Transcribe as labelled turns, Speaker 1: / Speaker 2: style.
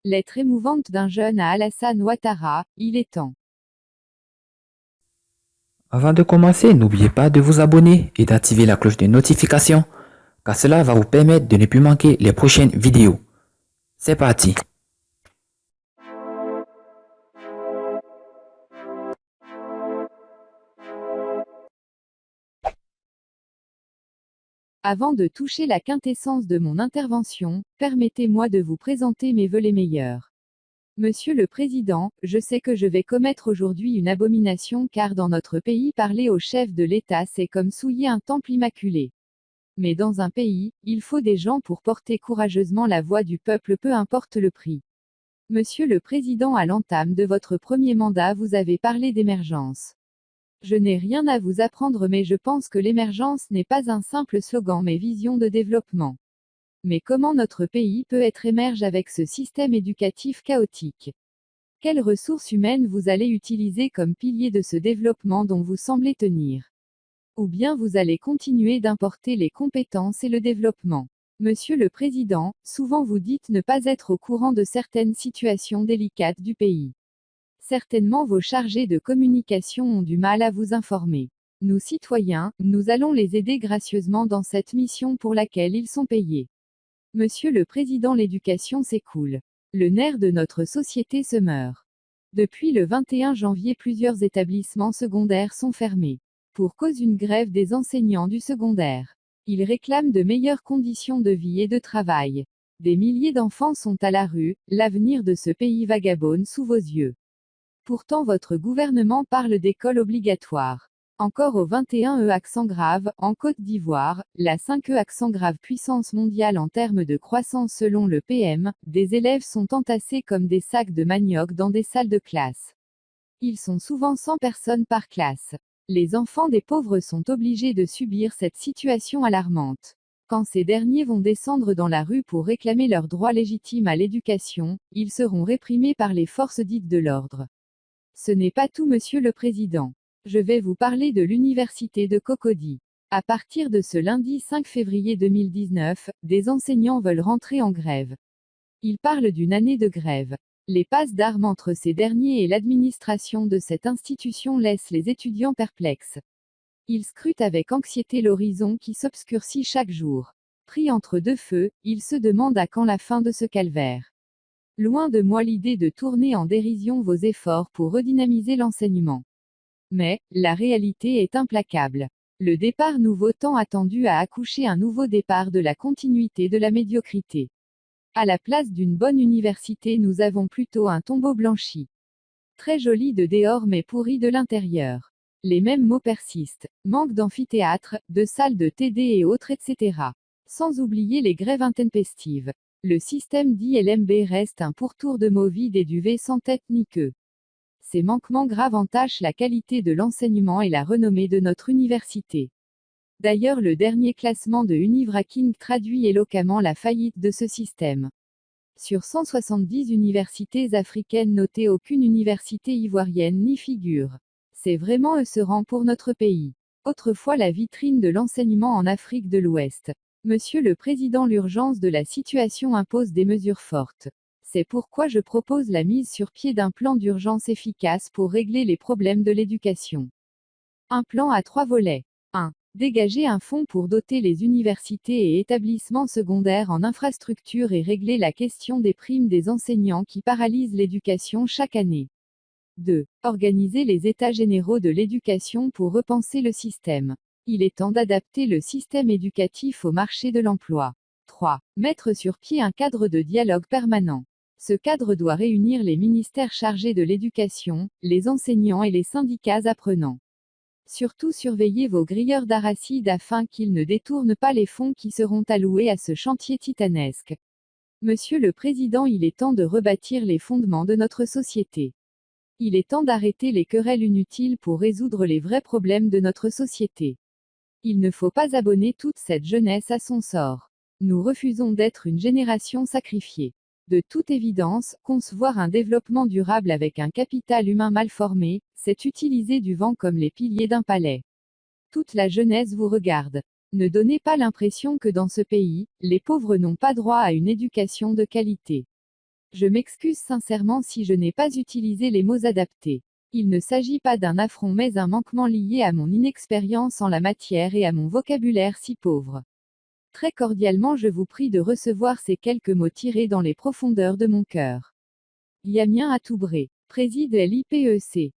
Speaker 1: Lettre émouvante d'un jeune à Alassane Ouattara, il est temps.
Speaker 2: Avant de commencer, n'oubliez pas de vous abonner et d'activer la cloche de notification, car cela va vous permettre de ne plus manquer les prochaines vidéos. C'est parti.
Speaker 1: Avant de toucher la quintessence de mon intervention, permettez-moi de vous présenter mes vœux les meilleurs. Monsieur le Président, je sais que je vais commettre aujourd'hui une abomination car dans notre pays parler au chef de l'État c'est comme souiller un temple immaculé. Mais dans un pays, il faut des gens pour porter courageusement la voix du peuple peu importe le prix. Monsieur le Président, à l'entame de votre premier mandat vous avez parlé d'émergence. Je n'ai rien à vous apprendre mais je pense que l'émergence n'est pas un simple slogan mais vision de développement. Mais comment notre pays peut être émerge avec ce système éducatif chaotique? Quelles ressources humaines vous allez utiliser comme pilier de ce développement dont vous semblez tenir? Ou bien vous allez continuer d'importer les compétences et le développement? Monsieur le Président, souvent vous dites ne pas être au courant de certaines situations délicates du pays. Certainement vos chargés de communication ont du mal à vous informer. Nous citoyens, nous allons les aider gracieusement dans cette mission pour laquelle ils sont payés. Monsieur le Président, l'éducation s'écoule. Le nerf de notre société se meurt. Depuis le 21 janvier, plusieurs établissements secondaires sont fermés. Pour cause d'une grève des enseignants du secondaire. Ils réclament de meilleures conditions de vie et de travail. Des milliers d'enfants sont à la rue, l'avenir de ce pays vagabonde sous vos yeux. Pourtant votre gouvernement parle d'école obligatoire. Encore au 21e accent grave, en Côte d'Ivoire, la 5e accent grave puissance mondiale en termes de croissance selon le PM, des élèves sont entassés comme des sacs de manioc dans des salles de classe. Ils sont souvent 100 personnes par classe. Les enfants des pauvres sont obligés de subir cette situation alarmante. Quand ces derniers vont descendre dans la rue pour réclamer leur droit légitime à l'éducation, ils seront réprimés par les forces dites de l'ordre. Ce n'est pas tout, Monsieur le Président. Je vais vous parler de l'université de Cocody. À partir de ce lundi 5 février 2019, des enseignants veulent rentrer en grève. Ils parlent d'une année de grève. Les passes d'armes entre ces derniers et l'administration de cette institution laissent les étudiants perplexes. Ils scrutent avec anxiété l'horizon qui s'obscurcit chaque jour. Pris entre deux feux, ils se demandent à quand la fin de ce calvaire. Loin de moi l'idée de tourner en dérision vos efforts pour redynamiser l'enseignement. Mais, la réalité est implacable. Le départ nouveau tant attendu a accouché un nouveau départ de la continuité de la médiocrité. À la place d'une bonne université nous avons plutôt un tombeau blanchi. Très joli de dehors mais pourri de l'intérieur. Les mêmes mots persistent. Manque d'amphithéâtres, de salles de TD et autres etc. Sans oublier les grèves intempestives. Le système dit LMB reste un pourtour de mots vides et duvet sans tête ni queue. Ces manquements graves entachent la qualité de l'enseignement et la renommée de notre université. D'ailleurs, le dernier classement de Univ-Ranking traduit éloquemment la faillite de ce système. Sur 170 universités africaines notées, aucune université ivoirienne n'y figure. C'est vraiment œussérant pour notre pays. Autrefois la vitrine de l'enseignement en Afrique de l'Ouest. Monsieur le Président, l'urgence de la situation impose des mesures fortes. C'est pourquoi je propose la mise sur pied d'un plan d'urgence efficace pour régler les problèmes de l'éducation. Un plan à 3 volets. 1. Dégager un fonds pour doter les universités et établissements secondaires en infrastructures et régler la question des primes des enseignants qui paralysent l'éducation chaque année. 2. Organiser les états généraux de l'éducation pour repenser le système. Il est temps d'adapter le système éducatif au marché de l'emploi. 3. Mettre sur pied un cadre de dialogue permanent. Ce cadre doit réunir les ministères chargés de l'éducation, les enseignants et les syndicats apprenants. Surtout surveillez vos grilleurs d'arachides afin qu'ils ne détournent pas les fonds qui seront alloués à ce chantier titanesque. Monsieur le Président, il est temps de rebâtir les fondements de notre société. Il est temps d'arrêter les querelles inutiles pour résoudre les vrais problèmes de notre société. Il ne faut pas abonner toute cette jeunesse à son sort. Nous refusons d'être une génération sacrifiée. De toute évidence, concevoir un développement durable avec un capital humain mal formé, c'est utiliser du vent comme les piliers d'un palais. Toute la jeunesse vous regarde. Ne donnez pas l'impression que dans ce pays, les pauvres n'ont pas droit à une éducation de qualité. Je m'excuse sincèrement si je n'ai pas utilisé les mots adaptés. Il ne s'agit pas d'un affront mais un manquement lié à mon inexpérience en la matière et à mon vocabulaire si pauvre. Très cordialement je vous prie de recevoir ces quelques mots tirés dans les profondeurs de mon cœur. Yamien Atoubré, préside l'IPEC.